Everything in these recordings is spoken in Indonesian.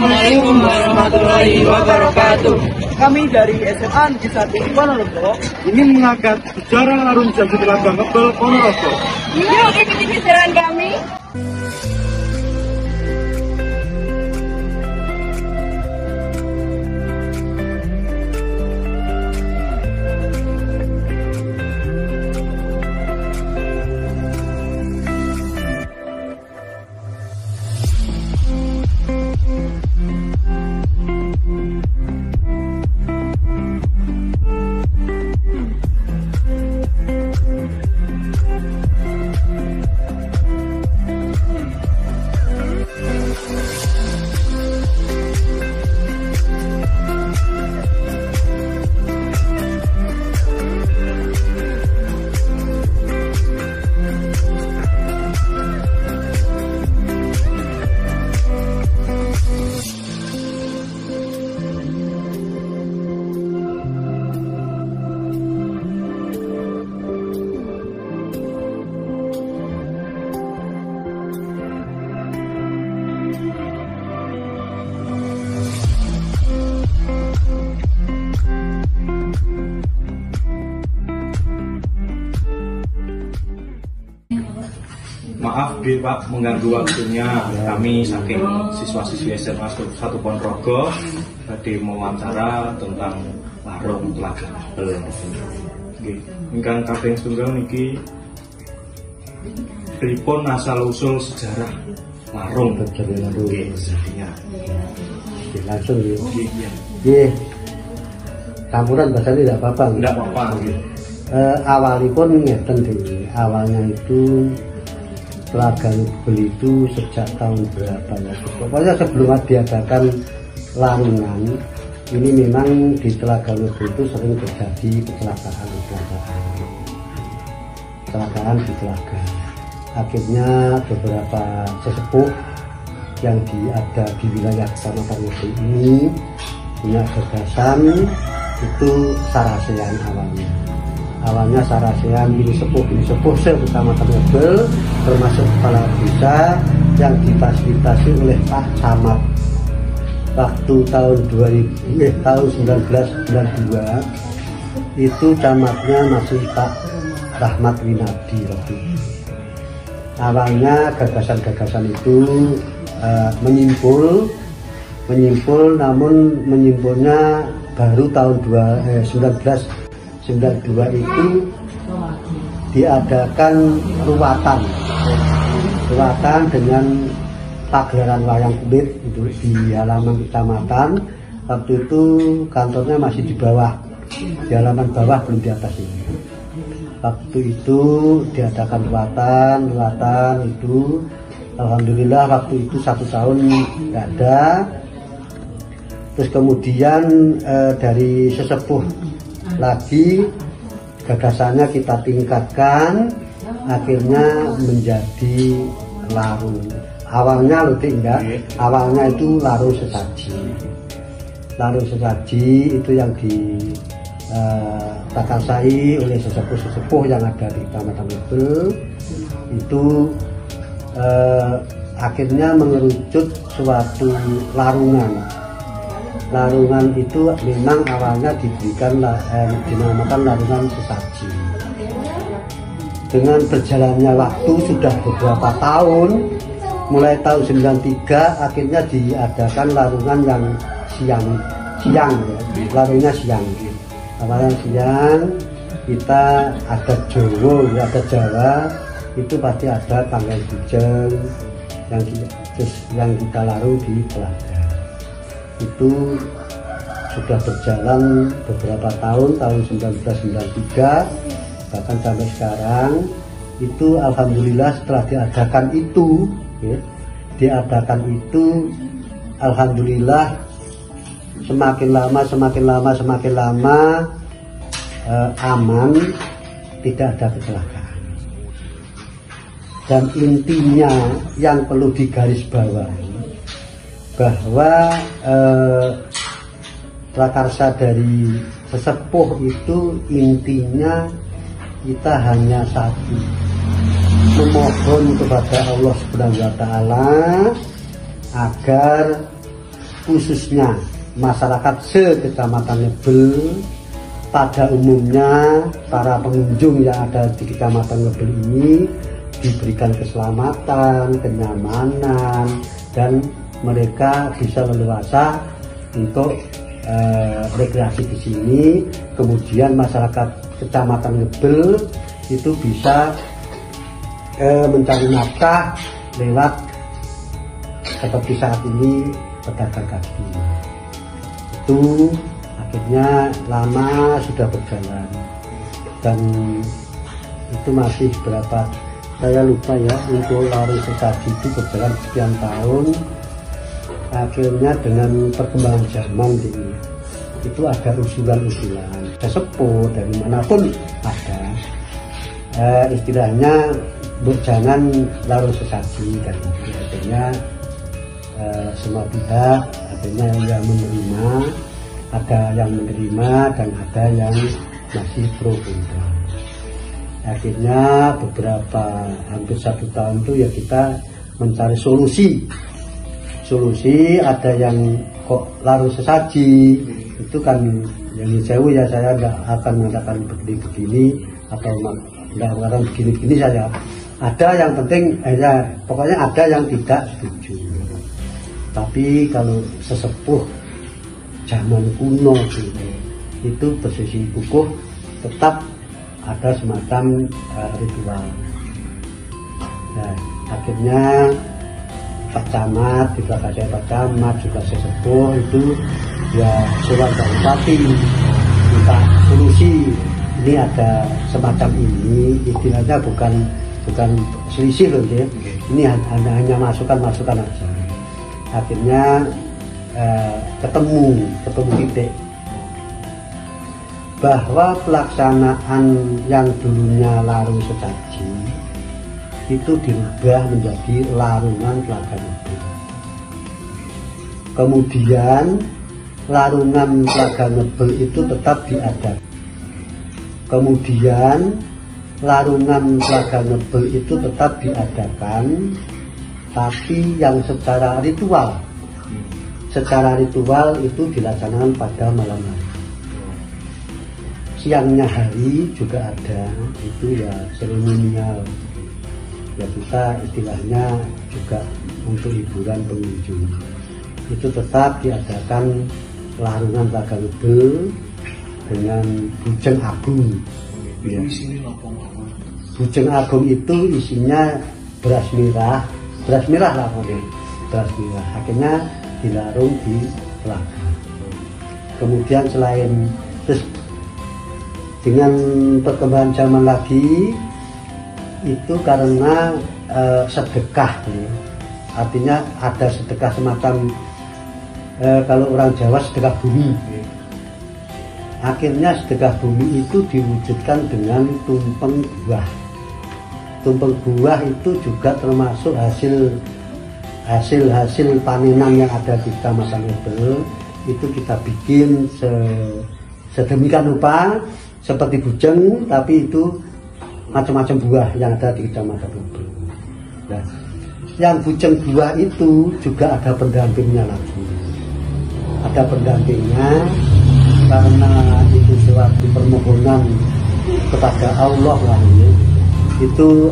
Assalamualaikum warahmatullahi wabarakatuh. Kami dari SMA Negeri 1 Ponorogo ingin mengangkat sejarah Larung Jati Telaga Ngebel Ponorogo. Yuk ikuti jalan kami. Maaf Pak mengganggu waktunya, kami saking siswa-siswi SMA 1 Ponorogo tadi mewawancara tentang Larung Telaga Ngebel. Ingkang kaping setunggal niki pripun asal usul sejarah Larung Nggih, langsung Iya. nggih. Campuran bahasa tidak apa-apa. Tidak apa-apa. Awalipun ngeten dhewe. Awalnya itu Telaga Ngebel itu sejak tahun berapa ya? Pokoknya sebelum diadakan larungan, ini memang di Telaga Ngebel itu sering terjadi kecelakaan di telaga. Akhirnya beberapa sesepuh yang ada di wilayah Kecamatan Ngebel ini punya gagasan itu sarasean awalnya sarasean ini sepuh Kecamatan Ngebel termasuk kepala desa yang difasilitasi oleh Pak Camat waktu tahun 1992 itu camatnya masih Pak Rahmat Winadi waktu itu. Awalnya gagasan-gagasan itu menyimpul namun menyimpulnya baru tahun 1992 itu diadakan ruatan dengan pagelaran wayang kulit itu di halaman kecamatan. Waktu itu kantornya masih di bawah, di halaman bawah, belum di atas ini. Waktu itu diadakan ruatan itu, alhamdulillah waktu itu 1 tahun nggak ada. Terus kemudian dari sesepuh lagi gagasannya kita tingkatkan, akhirnya menjadi larung. Awalnya awalnya itu larung sesaji itu yang ditakarsai oleh sesepuh yang ada di Kecamatan Ngebel itu akhirnya mengerucut suatu larungan itu memang awalnya dinamakan larungan sesaji. Dengan berjalannya waktu sudah beberapa tahun, mulai tahun 93 akhirnya diadakan larungan yang siang ya, larungnya siang. Awalnya siang kita ada Jawa itu pasti ada tanggal bujeng yang kita larung di Telaga. Itu sudah berjalan beberapa tahun 1993 bahkan sampai sekarang. Itu alhamdulillah setelah diadakan itu alhamdulillah semakin lama aman, tidak ada kecelakaan. Dan intinya yang perlu digarisbawahi bahwa prakarsa dari sesepuh itu intinya kita hanya satu, memohon kepada Allah Subhanahu wa Ta'ala agar khususnya masyarakat se-Kecamatan Ngebel, pada umumnya para pengunjung yang ada di Kecamatan Ngebel ini diberikan keselamatan, kenyamanan, dan mereka bisa leluasa untuk rekreasi di sini. Kemudian masyarakat Kecamatan Ngebel itu bisa mencari nafkah lewat seperti saat ini pedagang kaki. Itu akhirnya lama sudah berjalan, dan itu masih berapa, saya lupa ya, untuk warung sesaji itu berjalan sekian tahun. Akhirnya dengan perkembangan zaman ini, itu ada usulan-usulan sesepuh dari manapun ada, istilahnya jangan larung sesaji, dan akhirnya semua pihak akhirnya yang menerima, ada yang menerima dan ada yang masih pro kontra. Akhirnya beberapa hampir 1 tahun itu ya kita mencari solusi. Ada yang kok larung sesaji itu kan yang jauh ya, saya nggak akan mengatakan begini-begini atau nggak mengatakan begini-begini saya. Ada yang penting ya, pokoknya ada yang tidak setuju. Tapi kalau sesepuh zaman kuno itu posisi kukuh, tetap ada semacam ritual. Nah, akhirnya Pak Camat, juga saya Pak Camat, juga sesepuh itu ya surat dari bupati minta solusi. Ini ada semacam ini, istilahnya bukan selisih loh ya. Ini hanya masukan aja. Akhirnya ketemu titik bahwa pelaksanaan yang dulunya larung sesaji itu dirubah menjadi larungan Telaga Ngebel. Kemudian larungan Telaga Ngebel itu tetap diadakan. Tapi yang secara ritual itu dilaksanakan pada malam hari. Siangnya hari juga ada, itu ya seremonial. Ya kita istilahnya juga untuk hiburan pengunjung. Itu tetap diadakan larungan Telaga Ngebel dengan Bujeng Agung. Ya. Bujeng Agung itu isinya beras merah lah mungkin, beras merah. Akhirnya dilarung di telaga. Kemudian selain terus dengan perkembangan zaman lagi itu karena sedekah ya. Artinya ada sedekah semacam kalau orang Jawa sedekah bumi. Akhirnya sedekah bumi itu diwujudkan dengan tumpeng buah. Tumpeng buah itu juga termasuk hasil panenan yang ada di Kecamatan Ngebel. Itu kita bikin sedemikian rupa seperti bujeng, tapi itu macam-macam buah yang ada di Kecamatan Ngebel. Nah, yang bujeng buah itu juga ada pendampingnya lagi. Ada pendampingnya karena itu suatu permohonan kepada Allah lah ini. Itu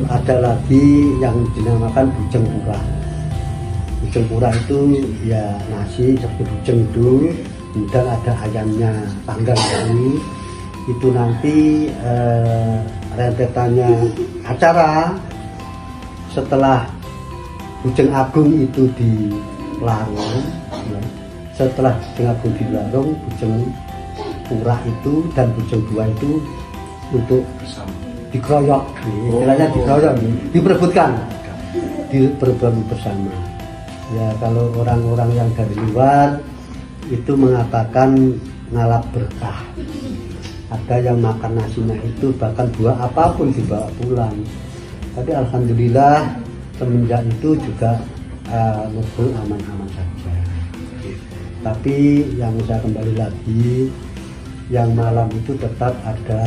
ada lagi yang dinamakan bujeng pura. Bujeng pura itu ya nasi seperti bujeng itu, kemudian ada ayamnya panggang ini. Itu nanti rentetannya acara setelah Bujeng Agung itu dilarung, ya. Setelah Bujeng Agung dilarung, Bujeng Pura itu dan Bujeng Buah itu untuk dikeroyok, istilahnya dikeroyok, diperebutkan bersama. Ya kalau orang-orang yang dari luar itu mengatakan ngalap berkah. Ada yang makan nasinya itu bahkan buah apapun dibawa pulang. Tapi alhamdulillah semenjak itu juga Ngebel aman-aman saja. Tapi yang saya kembali lagi, yang malam itu tetap ada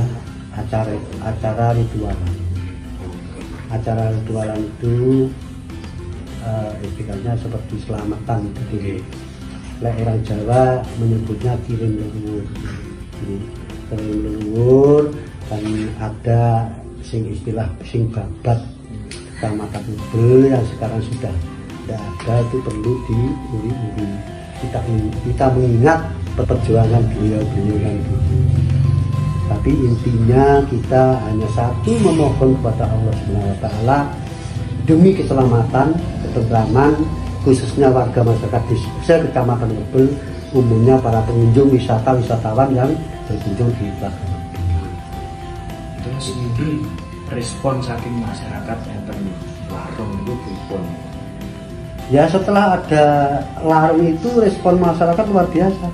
acara ritualan. Acara ritualan itu istilahnya seperti selamatan. Jadi Lek orang Jawa menyebutnya kirim leluhur. Kirim leluhur, dan ada istilah sing babat Kecamatan Ubel yang sekarang sudah tidak ada, itu perlu diuri-uri. Kita mengingat perjuangan beliau-beliau yang dulu. Tapi intinya kita hanya satu, memohon kepada Allah Subhanahu wa Ta'ala demi keselamatan, ketentraman, khususnya warga masyarakat di Kecamatan Ubel, umumnya para pengunjung wisatawan yang berkunjung di Tlaga. Terus ini respon saking masyarakat yang larung itu pripun? Ya, setelah ada larung itu respon masyarakat luar biasa.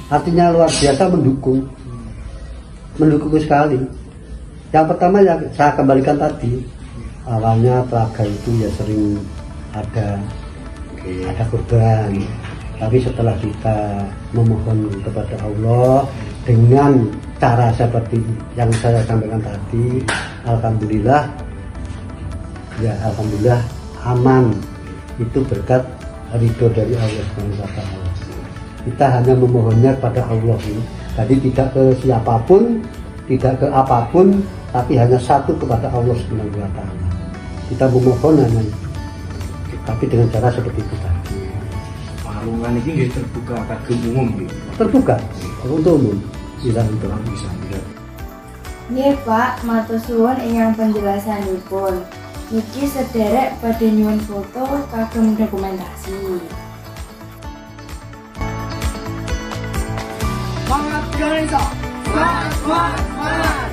Artinya luar biasa mendukung sekali. Yang pertama yang saya kembalikan tadi, awalnya Tlaga itu ya sering ada korban, tapi setelah kita memohon kepada Allah dengan cara seperti yang saya sampaikan tadi, alhamdulillah aman. Itu berkat ridho dari Allah SWT. Kita hanya memohonnya kepada Allah ini. Jadi tidak ke siapapun, tidak ke apapun, tapi hanya satu kepada Allah SWT. Kita memohon hanya itu, tapi dengan cara seperti itu tadi. Warungan ini terbuka kagem umum gitu. Terbuka untuk umum. Bisa untuk Bisa lihat. Nggih Pak, matur suwun ingkang penjelasanipun. Niki sederek badhe nyuwun foto kagem dokumentasi. Semangat Ganesha! Semangat!